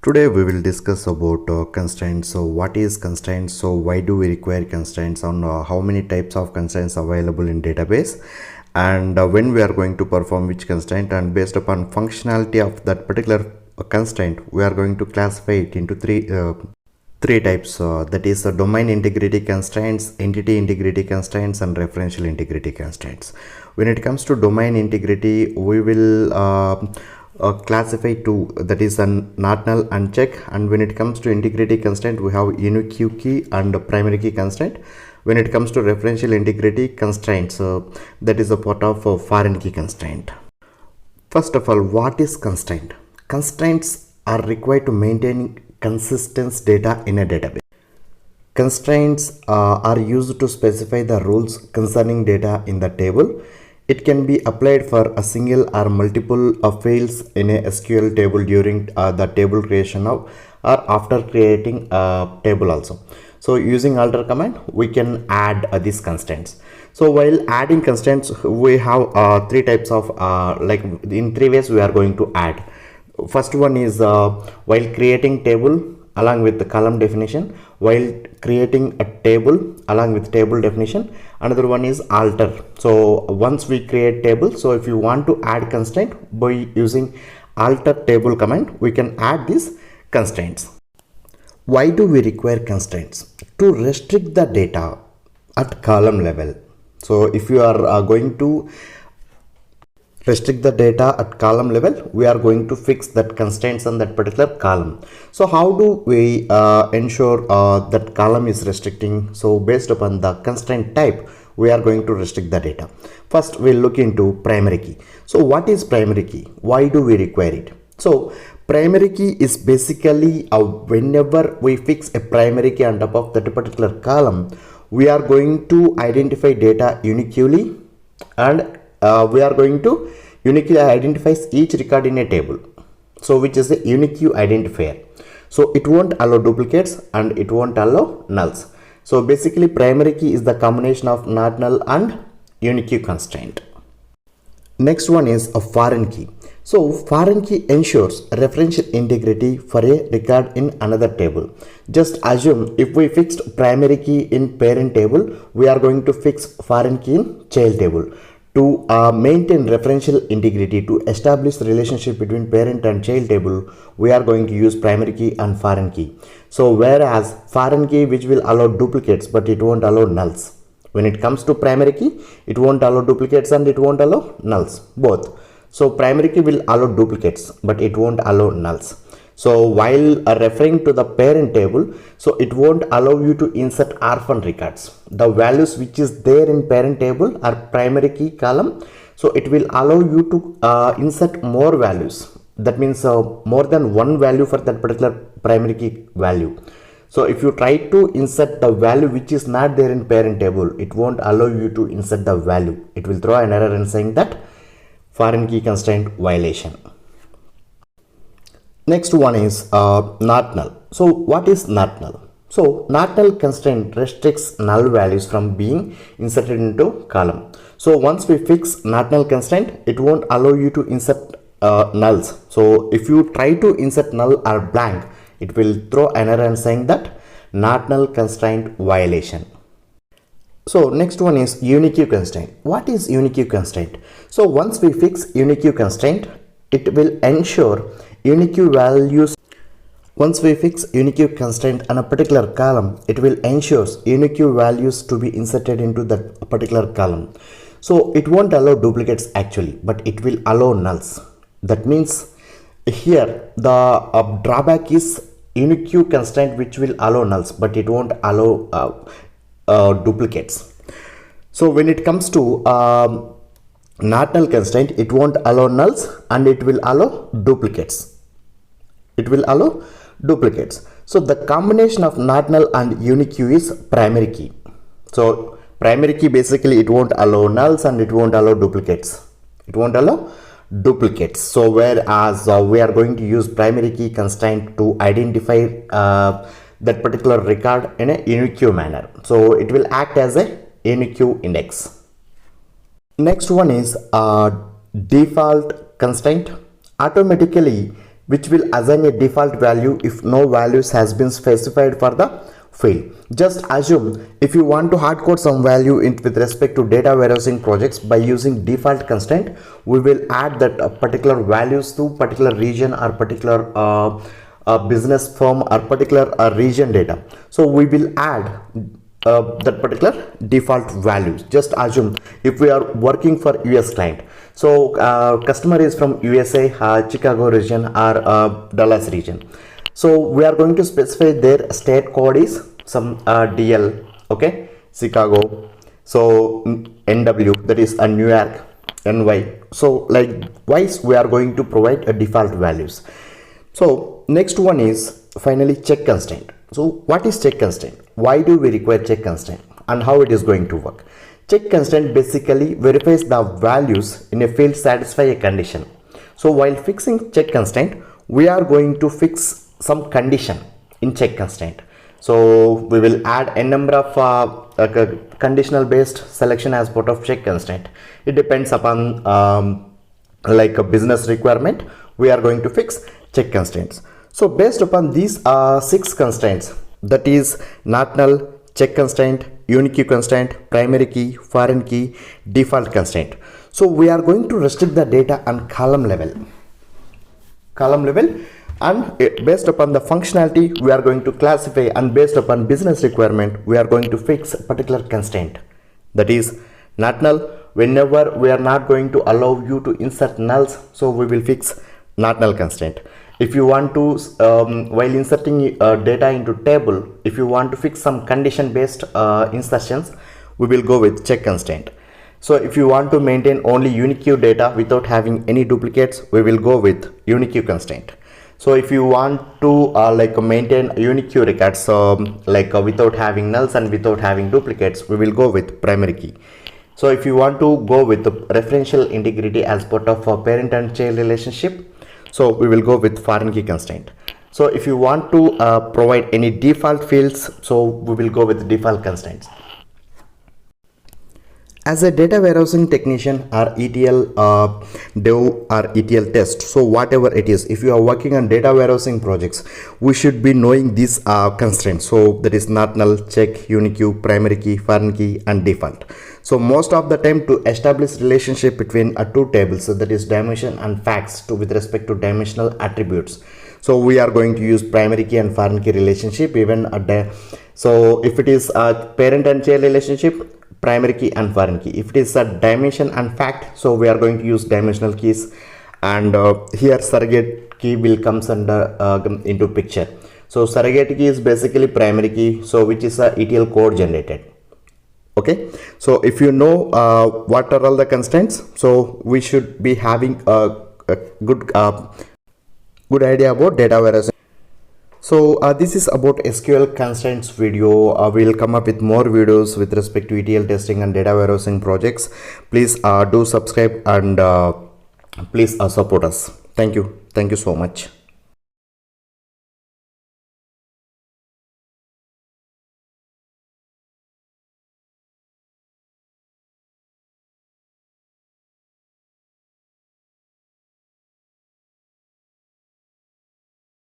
Today we will discuss about constraints. So what is constraints? So why do we require constraints? On how many types of constraints available in database, and when we are going to perform which constraint, and based upon functionality of that particular constraint, we are going to classify it into three types. That is domain integrity constraints, entity integrity constraints, and referential integrity constraints. When it comes to domain integrity, we will classify two, that is an not null uncheck. And when it comes to integrity constraint, we have unique key and primary key constraint. When it comes to referential integrity constraints, that is a part of foreign key constraint. First of all, what is constraint? Constraints are required to maintain consistent data in a database. Constraints are used to specify the rules concerning data in the table. It can be applied for a single or multiple fields in a SQL table during the table creation of or after creating a table also. So using alter command, we can add these constraints. So while adding constraints, we have three types of like in three ways we are going to add. First one is while creating table along with the column definition, while creating a table along with table definition. Another one is alter. So once we create table, so if you want to add constraint by using alter table command, we can add these constraints. Why do we require constraints? To restrict the data at column level. So if you are going to restrict the data at column level, we are going to fix that constraints on that particular column. So how do we ensure that column is restricting? So based upon the constraint type, we are going to restrict the data. First we'll look into primary key. So what is primary key? Why do we require it? So primary key is basically whenever we fix a primary key on top of that particular column, we are going to identify data uniquely, and we are going to uniquely identify each record in a table, so which is a unique identifier. So it won't allow duplicates and it won't allow nulls. So basically primary key is the combination of not null and unique constraint. Next one is a foreign key. So foreign key ensures referential integrity for a record in another table. Just assume if we fixed primary key in parent table, we are going to fix foreign key in child table. To maintain referential integrity, to establish the relationship between parent and child table, we are going to use primary key and foreign key. So whereas foreign key which will allow duplicates but it won't allow nulls. When it comes to primary key, it won't allow duplicates and it won't allow nulls, both. So primary key will allow duplicates but it won't allow nulls. So while referring to the parent table, so it won't allow you to insert orphan records. The values which is there in parent table are primary key column. So it will allow you to insert more values. That means more than one value for that particular primary key value. So if you try to insert the value which is not there in parent table, it won't allow you to insert the value. It will throw an error and saying that foreign key constraint violation. Next one is not null. So what is not null? So not null constraint restricts null values from being inserted into column. So once we fix not null constraint, it won't allow you to insert nulls. So if you try to insert null or blank, it will throw an error and saying that not null constraint violation. So next one is unique constraint. What is unique constraint? So once we fix unique constraint, it will ensure unique values. Once we fix unique constraint on a particular column, it will ensure unique values to be inserted into that particular column. So it won't allow duplicates actually, but it will allow nulls. That means here the drawback is unique constraint which will allow nulls, but it won't allow duplicates. So when it comes to not null constraint, it won't allow nulls and it will allow duplicates. It will allow duplicates. So the combination of not null and unique is primary key. So primary key basically it won't allow nulls and it won't allow duplicates. It won't allow duplicates. So whereas we are going to use primary key constraint to identify that particular record in a unique manner. So it will act as a unique index. Next one is default constraint. Automatically which will assign a default value if no values has been specified for the field. Just assume if you want to hard code some value with respect to data warehousing projects by using default constraint, we will add that particular values to particular region or particular business firm or particular region data. So we will add that particular default values. Just assume if we are working for US client, so customer is from USA, Chicago region or Dallas region. So we are going to specify their state code is some DL, okay, Chicago, so NW, that is a New York, NY. So likewise we are going to provide a default values. So next one is finally check constraint. So what is check constraint? Why do we require check constraint and how it is going to work? Check constraint basically verifies the values in a field satisfy a condition. So while fixing check constraint, we are going to fix some condition in check constraint. So we will add a number of conditional based selection as part of check constraint. It depends upon like a business requirement. We are going to fix check constraints. So based upon these 6 constraints, that is not null, check constraint, unique constraint, primary key, foreign key, default constraint. So we are going to restrict the data on column level, and based upon the functionality we are going to classify, and based upon business requirement we are going to fix a particular constraint, that is not null. Whenever we are not going to allow you to insert nulls, so we will fix not null constraint. If you want to while inserting data into table, if you want to fix some condition based insertions, we will go with check constraint. So if you want to maintain only unique data without having any duplicates, we will go with unique constraint. So if you want to like maintain unique records without having nulls and without having duplicates, we will go with primary key. So if you want to go with the referential integrity as part of a parent and child relationship, so we will go with foreign key constraint. So if you want to provide any default fields, so we will go with default constraints. As a data warehousing technician or ETL dev or ETL test, so whatever it is, if you are working on data warehousing projects, we should be knowing these constraints. So that is not null, check, unique, primary key, foreign key and default. So most of the time to establish relationship between two tables, so that is dimension and facts with respect to dimensional attributes. So we are going to use primary key and foreign key relationship. Even so if it is a parent and child relationship, primary key and foreign key. If it is a dimension and fact, so we are going to use dimensional keys, and here surrogate key will comes under into picture. So surrogate key is basically primary key, so which is a ETL code generated. Okay, so if you know what are all the constraints, so we should be having a good idea about data warehousing. So this is about SQL constraints video. We will come up with more videos with respect to ETL testing and data warehousing projects. Please do subscribe and please support us. Thank you so much.